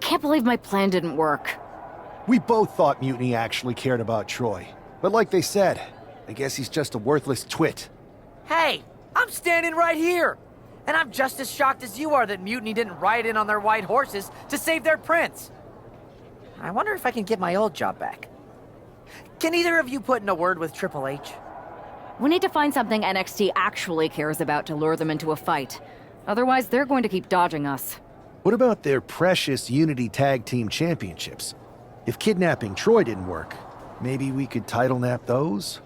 can't believe my plan didn't work. We both thought Mutiny actually cared about Troy. But like they said, I guess he's just a worthless twit. Hey, I'm standing right here. And I'm just as shocked as you are that Mutiny didn't ride in on their white horses to save their prince. I wonder if I can get my old job back. Can either of you put in a word with Triple H? We need to find something NXT actually cares about to lure them into a fight. Otherwise, they're going to keep dodging us. What about their precious Unity Tag Team Championships? If kidnapping Troy didn't work, maybe we could title nap those?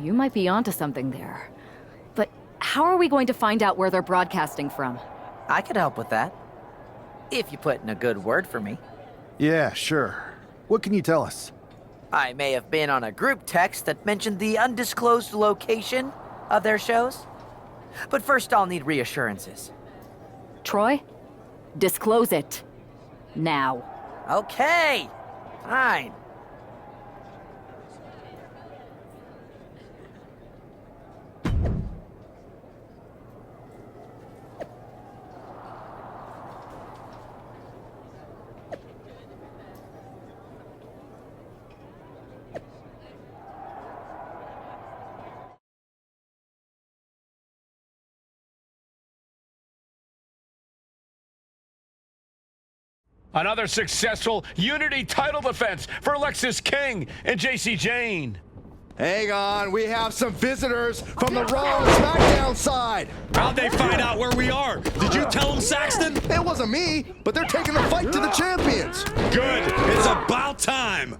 You might be onto something there. But how are we going to find out where they're broadcasting from? I could help with that. If you put in a good word for me. Yeah, sure. What can you tell us? I may have been on a group text that mentioned the undisclosed location of their shows. But first I'll need reassurances. Troy? Disclose it. Now. Okay. Fine. Another successful Unity title defense for Alexis King and JC Jane. Hang on, we have some visitors from the Raw and SmackDown side. How'd they find out where we are? Did you tell them, Saxton? It wasn't me, but they're taking the fight to the champions. Good. It's about time.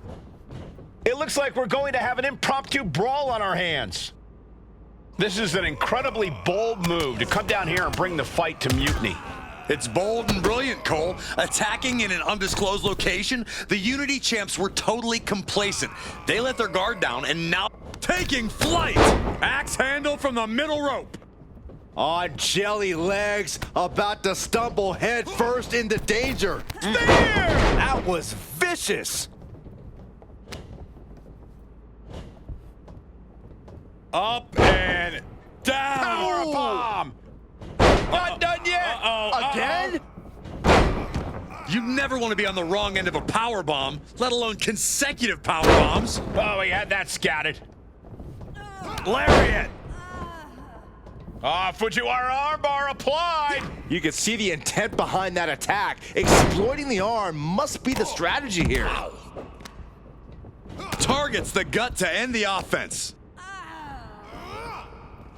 It looks like we're going to have an impromptu brawl on our hands. This is an incredibly bold move to come down here and bring the fight to Mutiny. It's bold and brilliant, Cole. Attacking in an undisclosed location, the Unity champs were totally complacent. They let their guard down and now taking flight. Axe handle from the middle rope. On jelly legs, about to stumble head first into danger. There! That was vicious. Up and down. Power bomb! Not done yet! Again? You never want to be on the wrong end of a power bomb, let alone consecutive power bombs. Oh, we had that scouted. Lariat. Fujiwara armbar applied. You can see the intent behind that attack. Exploiting the arm must be the strategy here. Targets the gut to end the offense.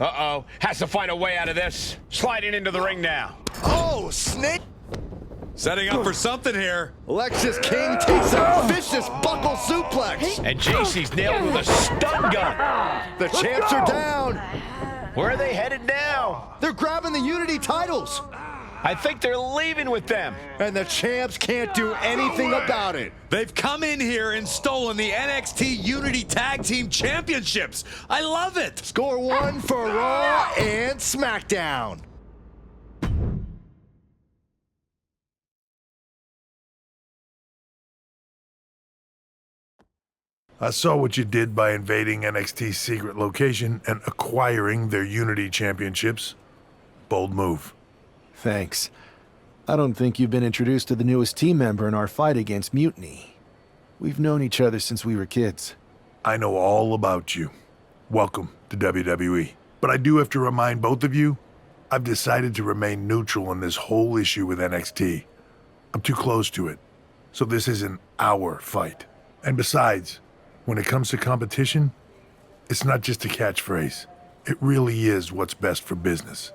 Uh-oh, has to find a way out of this. Sliding into the ring now. Oh, snake. Setting up for something here. Alexis King takes a vicious buckle suplex. And JC's nailed with a stun gun. The champs are down. Where are they headed now? They're grabbing the Unity titles. I think they're leaving with them. And the champs can't do anything about it. They've come in here and stolen the NXT Unity Tag Team Championships. I love it. Score one for Raw and SmackDown. I saw what you did by invading NXT's secret location and acquiring their Unity Championships. Bold move. Thanks. I don't think you've been introduced to the newest team member in our fight against Mutiny. We've known each other since we were kids. I know all about you. Welcome to WWE. But I do have to remind both of you, I've decided to remain neutral in this whole issue with NXT. I'm too close to it. So this isn't our fight. And besides, when it comes to competition, it's not just a catchphrase. It really is what's best for business.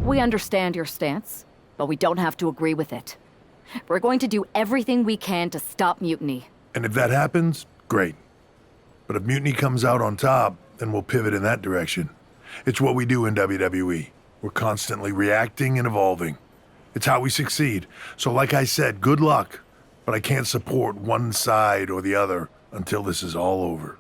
We understand your stance, but we don't have to agree with it. We're going to do everything we can to stop Mutiny. And if that happens, great. But if Mutiny comes out on top, then we'll pivot in that direction. It's what we do in WWE. We're constantly reacting and evolving. It's how we succeed. So like I said, good luck. But I can't support one side or the other until this is all over.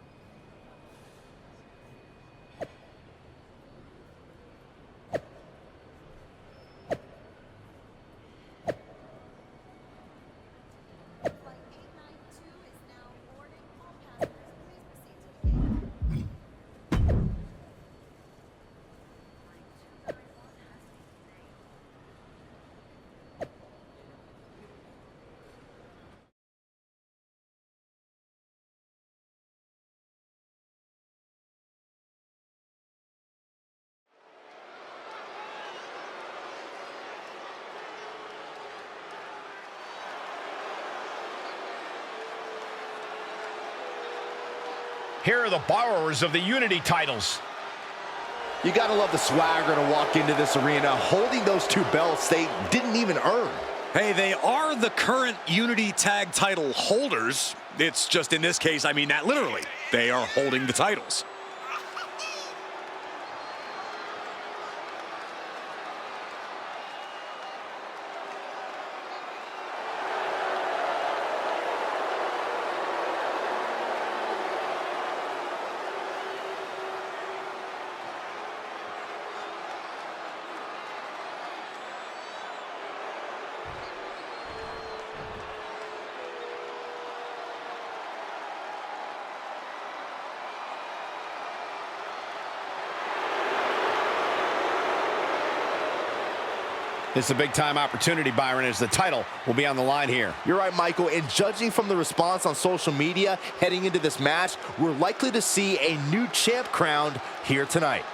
Here are the borrowers of the Unity titles. You gotta love the swagger to walk into this arena holding those two belts they didn't even earn. Hey, they are the current Unity Tag title holders. It's just in this case, I mean that literally. They are holding the titles. This is a big-time opportunity, Byron, as the title will be on the line here. You're right, Michael, and judging from the response on social media heading into this match, we're likely to see a new champ crowned here tonight.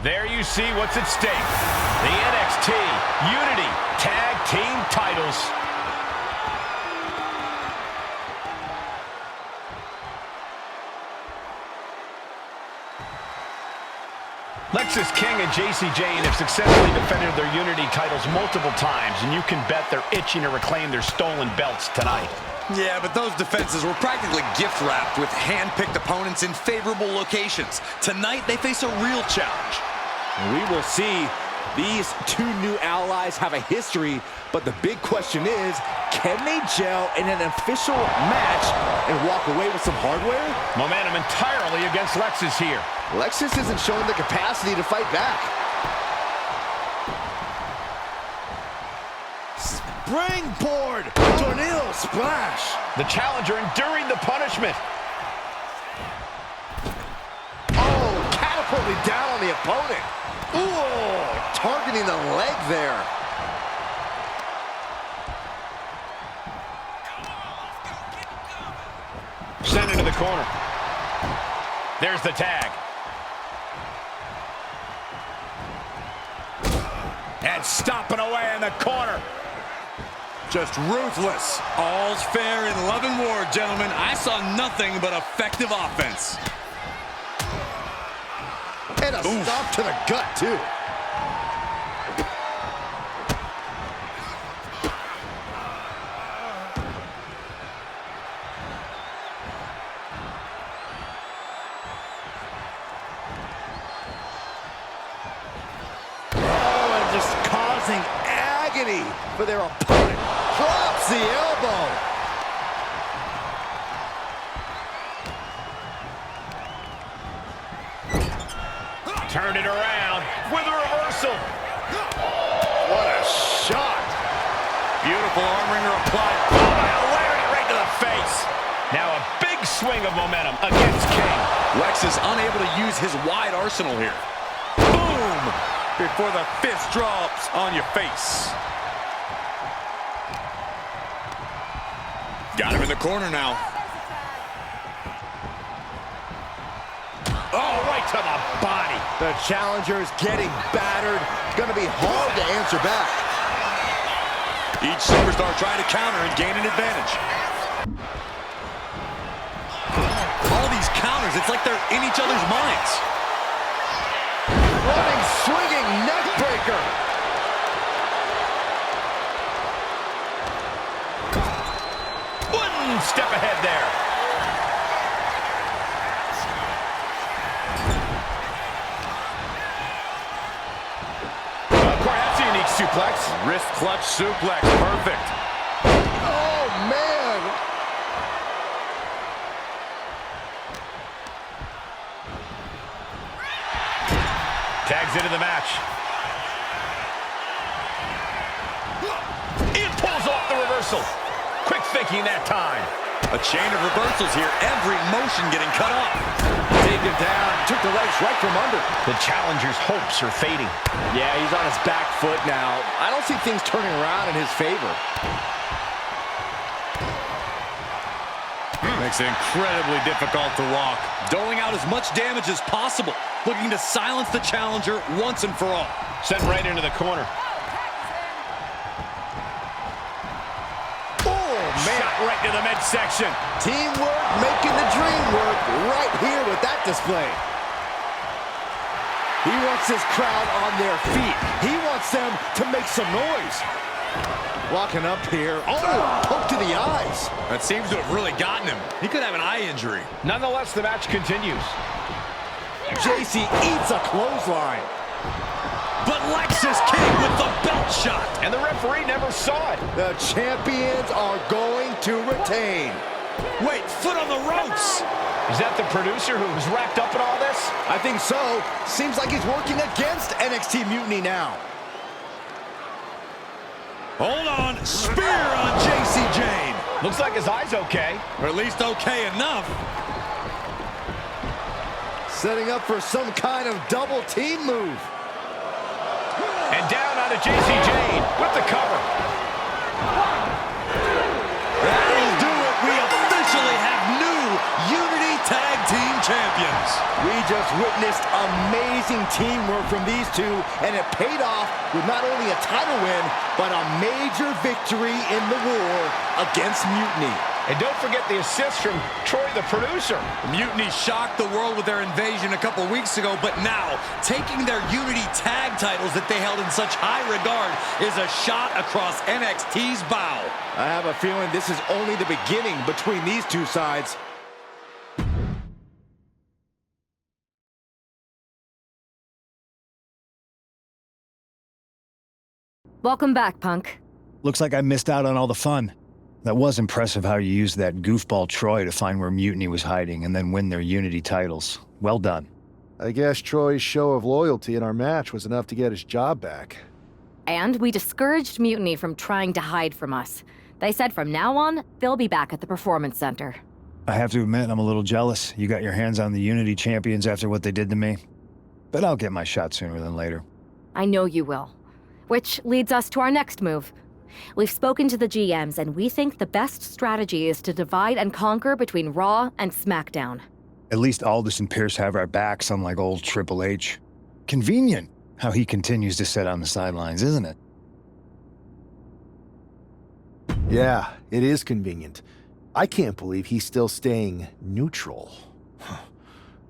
There you see what's at stake. The NXT Unity Tag Team titles. Lexis King and Jacy Jayne have successfully defended their Unity titles multiple times, and you can bet they're itching to reclaim their stolen belts tonight. Yeah, but those defenses were practically gift-wrapped with hand-picked opponents in favorable locations. Tonight, they face a real challenge. We will see. These two new allies have a history, but the big question is, can they gel in an official match and walk away with some hardware? Momentum entirely against Lexis here. Lexis isn't showing the capacity to fight back. Springboard tornado splash. The challenger enduring the punishment. Oh, catapulting down on the opponent. Ooh, targeting the leg there. Sent into the corner. There's the tag. And stomping away in the corner. Just ruthless. All's fair in love and war, gentlemen. I saw nothing but effective offense. And a stomp to the gut, too. Oh, and just causing agony for their opponent. Drops the elbow. Turned it around with a reversal. What a shot. Beautiful arm wringer applied. Layering right to the face. Now a big swing of momentum against King. Lex is unable to use his wide arsenal here. Boom! Before the fist drops on your face. Got him in the corner now. Oh, right to the body. The challenger's getting battered. Gonna be hard to answer back. Each superstar trying to counter and gain an advantage. All these counters, it's like they're in each other's minds. Running, swinging neck breaker. One step ahead there. suplex. Wrist clutch suplex. Perfect. Oh, man! Tags into the match. It pulls off the reversal. Quick thinking that time. A chain of reversals here. Every motion getting cut off. Taken down. Took the legs right from under. The challenger's hopes are fading. Yeah, he's on his back foot now. I don't see things turning around in his favor. Makes it incredibly difficult to walk. Doling out as much damage as possible. Looking to silence the challenger once and for all. Sent right into the corner. Shot right to the midsection. Teamwork making the dream work right here with that display. He wants his crowd on their feet. He wants them to make some noise. Walking up here. Oh, poke to the eyes. That seems to have really gotten him. He could have an eye injury. Nonetheless, the match continues. JC eats a clothesline. But Lexus King with the belt shot. And the referee never saw it. The champions are going to retain. Wait, foot on the ropes. Is that the producer who was wrapped up in all this? I think so. Seems like he's working against NXT Mutiny now. Hold on. Spear on JC Jane. Looks like his eye's okay. Or at least okay enough. Setting up for some kind of double team move. And down onto JC Jane with the cover. That'll do it. We officially have new Unity Tag Team Champions. We just witnessed amazing teamwork from these two, and it paid off with not only a title win, but a major victory in the war against Mutiny. And don't forget the assist from Troy, the producer. Mutiny shocked the world with their invasion a couple weeks ago, but now, taking their Unity tag titles that they held in such high regard is a shot across NXT's bow. I have a feeling this is only the beginning between these two sides. Welcome back, Punk. Looks like I missed out on all the fun. That was impressive how you used that goofball Troy to find where Mutiny was hiding and then win their Unity titles. Well done. I guess Troy's show of loyalty in our match was enough to get his job back. And we discouraged Mutiny from trying to hide from us. They said from now on, they'll be back at the Performance Center. I have to admit, I'm a little jealous. You got your hands on the Unity champions after what they did to me. But I'll get my shot sooner than later. I know you will. Which leads us to our next move. We've spoken to the GMs, and we think the best strategy is to divide and conquer between Raw and SmackDown. At least Aldous and Pierce have our backs, unlike old Triple H. Convenient how he continues to sit on the sidelines, isn't it? Yeah, it is convenient. I can't believe he's still staying neutral.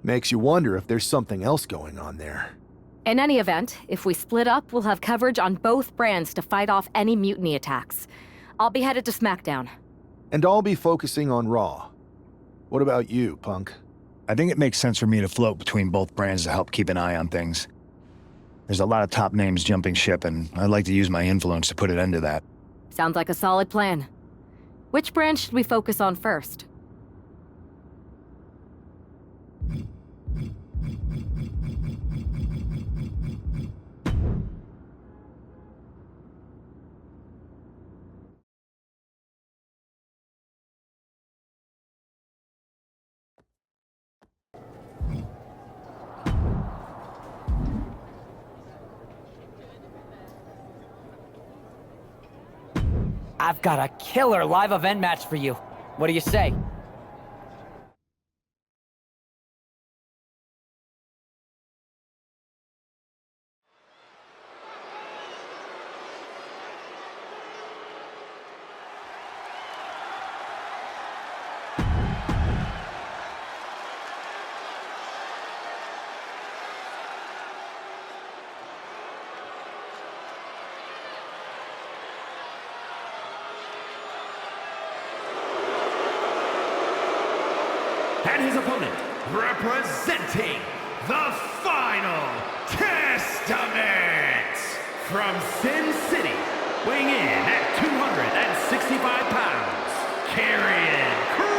Makes you wonder if there's something else going on there. In any event, if we split up, we'll have coverage on both brands to fight off any Mutiny attacks. I'll be headed to SmackDown. And I'll be focusing on Raw. What about you, Punk? I think it makes sense for me to float between both brands to help keep an eye on things. There's a lot of top names jumping ship, and I'd like to use my influence to put an end to that. Sounds like a solid plan. Which brand should we focus on first? I've got a killer live event match for you. What do you say? And his opponent, representing the Final Testament, From Sin City, weighing in at 265 pounds, Karrion Kross.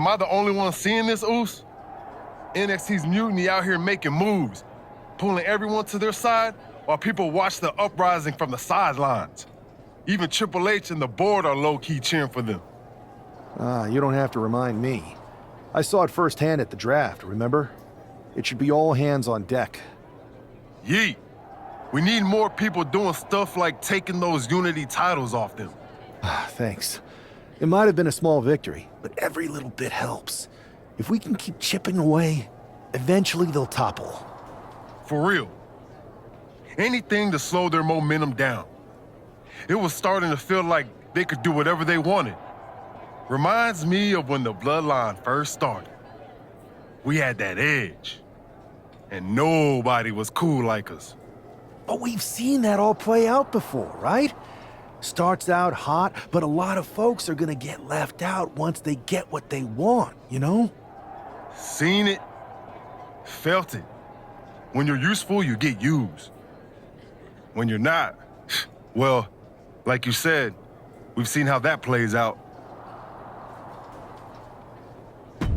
Am I the only one seeing this, Oos? NXT's Mutiny out here making moves, pulling everyone to their side while people watch the uprising from the sidelines. Even Triple H and the board are low-key cheering for them. You don't have to remind me. I saw it firsthand at the draft, remember? It should be all hands on deck. Yeet. We need more people doing stuff like taking those Unity titles off them. Thanks. It might have been a small victory, but every little bit helps. If we can keep chipping away, eventually they'll topple. For real. Anything to slow their momentum down. It was starting to feel like they could do whatever they wanted. Reminds me of when the Bloodline first started. We had that edge. And nobody was cool like us. But we've seen that all play out before, right? Starts out hot, but a lot of folks are gonna get left out once they get what they want, you know? Seen it, felt it. When you're useful, you get used. When you're not, well, like you said, we've seen how that plays out.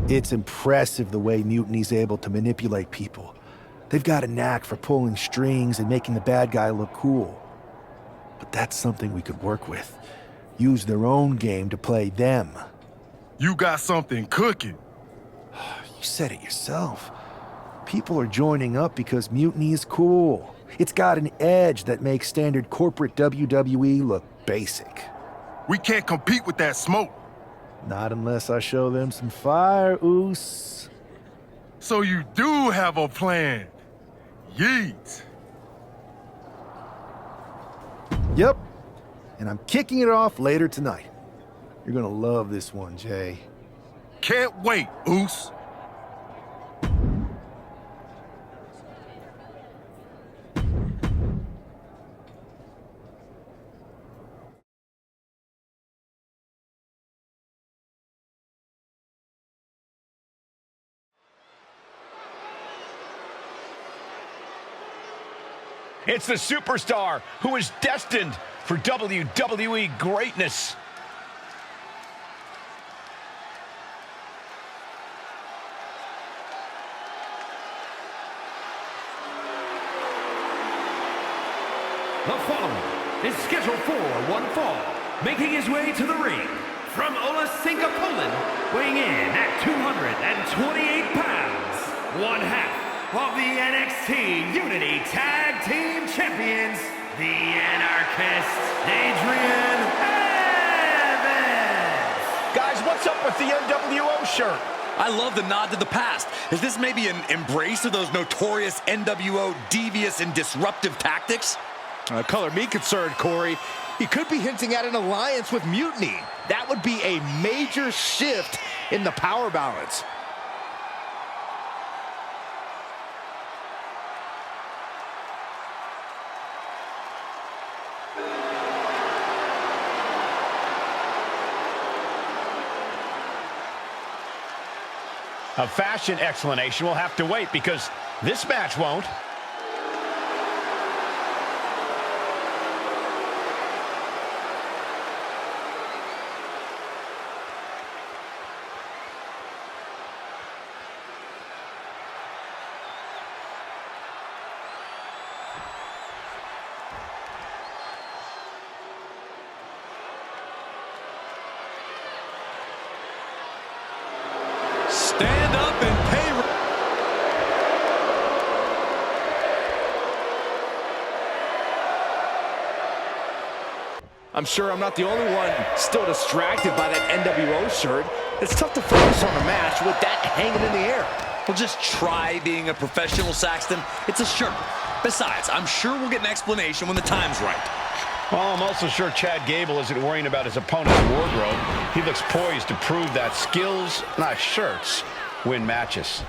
It's impressive the way Mutiny's able to manipulate people. They've got a knack for pulling strings and making the bad guy look cool. But that's something we could work with. Use their own game to play them. You got something cooking. You said it yourself. People are joining up because Mutiny is cool. It's got an edge that makes standard corporate WWE look basic. We can't compete with that smoke. Not unless I show them some fire, Oos. So you do have a plan. Yeet. Yep. And I'm kicking it off later tonight. You're gonna love this one, Jay. Can't wait, Oos. It's the superstar who is destined for WWE greatness. The following is scheduled for one fall, making his way to the ring from Olesinka, Poland, weighing in at 228 pounds, one half of the NXT Unity Tag Team Champions, the Anarchist, Adrian Evans. Guys, what's up with the NWO shirt? I love the nod to the past. Is this maybe an embrace of those notorious NWO devious and disruptive tactics? Color me concerned, Corey. He could be hinting at an alliance with Mutiny. That would be a major shift in the power balance. A fashion explanation will have to wait because this match won't. Stand up and pay. I'm sure I'm not the only one still distracted by that NWO shirt. It's tough to focus on the match with that hanging in the air. Well, just try being a professional, Saxton. It's a shirt. Besides, I'm sure we'll get an explanation when the time's right. Well, I'm also sure Chad Gable isn't worrying about his opponent's wardrobe. He looks poised to prove that skills, not shirts, win matches.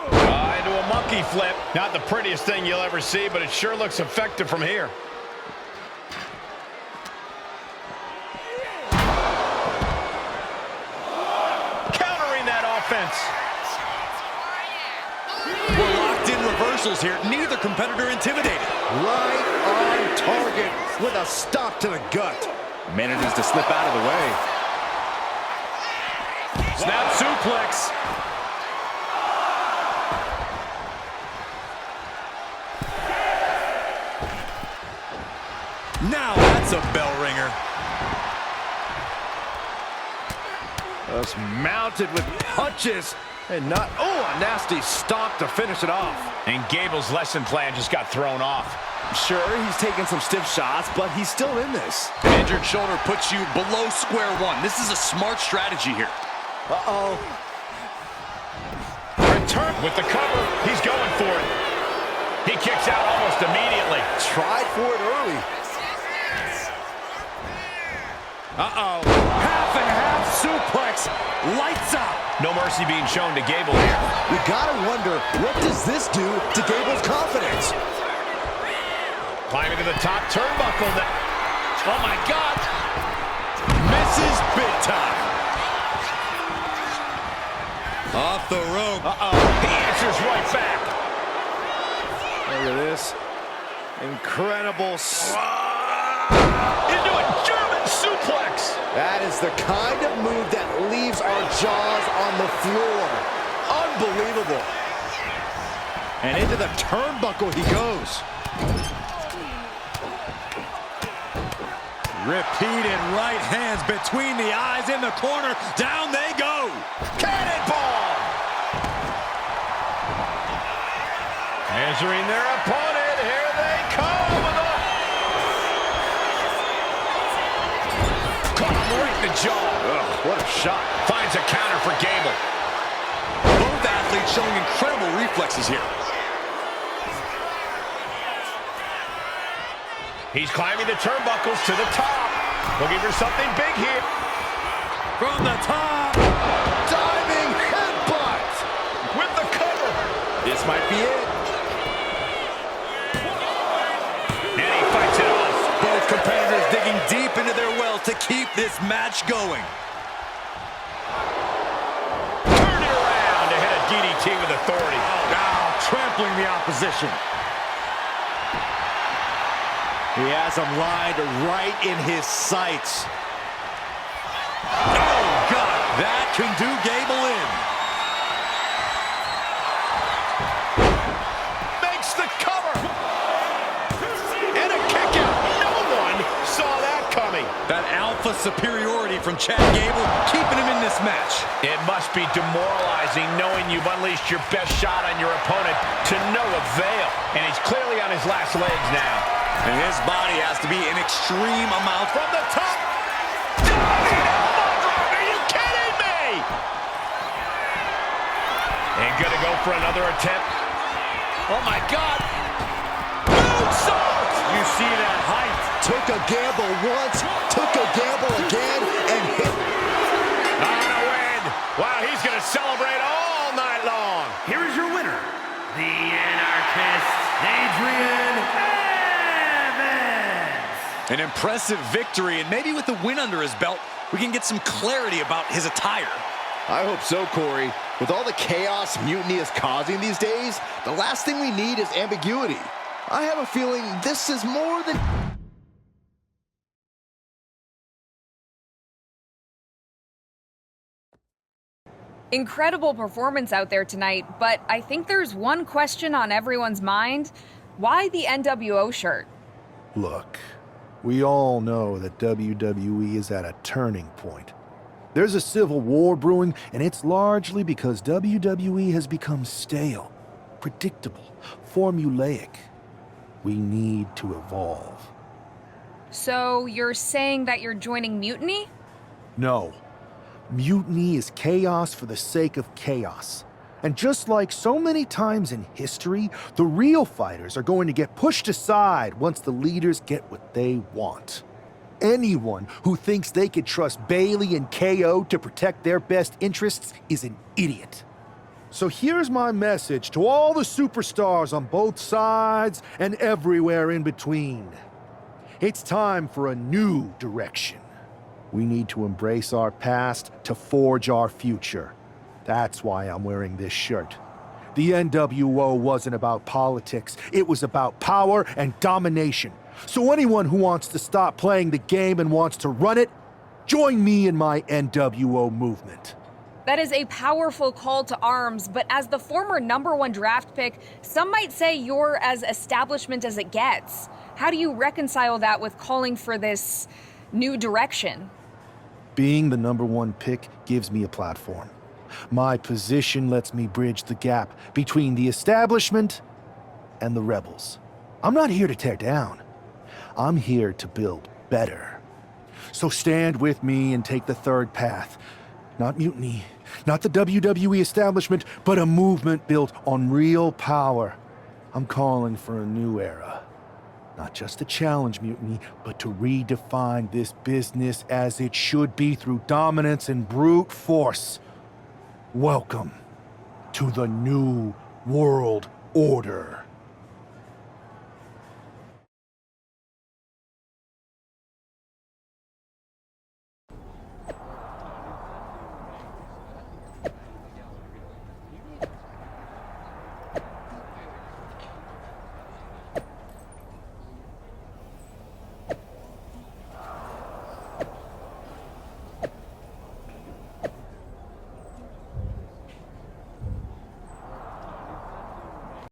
Into a monkey flip. Not the prettiest thing you'll ever see, but it sure looks effective from here. Countering that offense. We're locked in reversals here. Neither competitor intimidated. Right on target with a stop to the gut. Manages to slip out of the way. Snap suplex. Now that's a bell ringer. Just mounted with punches and not, oh, a nasty stomp to finish it off. And Gable's lesson plan just got thrown off. Sure, he's taking some stiff shots, but he's still in this. An injured shoulder puts you below square one. This is a smart strategy here. Uh-oh. Return with the cover. He's going for it. He kicks out almost immediately. Tried for it early. Uh-oh. Half and half suplex. Lights out. No mercy being shown to Gable here. We gotta wonder, what does this do to Gable's confidence? Climbing to the top turnbuckle. Oh, my God. Misses big time. Off the rope. Uh-oh. He answers right back. Look at this. Incredible. Into a German suplex. That is the kind of move that leaves our jaws on the floor. Unbelievable. And into the turnbuckle he goes. Repeated right hands between the eyes in the corner. Down they go. Cannonball. Measuring their opponent. Here they come. Caught him right in the jaw. Ugh, what a shot. Finds a counter for Gable. Both athletes showing incredible reflexes here. He's climbing the turnbuckles to the top. Looking for something big here. From the top. Diving headbutt. With the cover. This might be it. And he fights it off. Both competitors digging deep into their well to keep this match going. Turn it around to hit a DDT with authority. Now trampling the opposition. He has him lined right in his sights. Oh, God. That can do Gable in. Makes the cover. And a kick out. No one saw that coming. That alpha superiority from Chad Gable, keeping him in this match. It must be demoralizing knowing you've unleashed your best shot on your opponent to no avail. And he's clearly on his last legs now. And his body has to be an extreme amount From the top. Diving elbow drop. Are you kidding me? And gonna go for another attempt. Oh, my God. Moonsault. You see that height. Took a gamble once, took a gamble again, and hit. On a win. Wow, he's going to celebrate all night long. Here is your winner, the Anarchist, Adrian Evans. An impressive victory, and maybe with the win under his belt, we can get some clarity about his attire. I hope so, Corey. With all the chaos Mutiny is causing these days, the last thing we need is ambiguity. I have a feeling this is more than... Incredible performance out there tonight, but I think there's one question on everyone's mind. Why the NWO shirt? Look, we all know that WWE is at a turning point. There's a civil war brewing, and it's largely because WWE has become stale, predictable, formulaic. We need to evolve. So you're saying that you're joining Mutiny? No. Mutiny is chaos for the sake of chaos. And just like so many times in history, the real fighters are going to get pushed aside once the leaders get what they want. Anyone who thinks they could trust Bailey and KO to protect their best interests is an idiot. So here's my message to all the superstars on both sides and everywhere in between. It's time for a new direction. We need to embrace our past to forge our future. That's why I'm wearing this shirt. The NWO wasn't about politics. It was about power and domination. So anyone who wants to stop playing the game and wants to run it, join me in my NWO movement. That is a powerful call to arms, but as the former #1 draft pick, some might say you're as establishment as it gets. How do you reconcile that with calling for this new direction? Being the #1 pick gives me a platform. My position lets me bridge the gap between the establishment and the rebels. I'm not here to tear down. I'm here to build better. So stand with me and take the third path. Not mutiny, not the WWE establishment, but a movement built on real power. I'm calling for a new era. Not just to challenge mutiny, but to redefine this business as it should be through dominance and brute force. Welcome to the New World Order.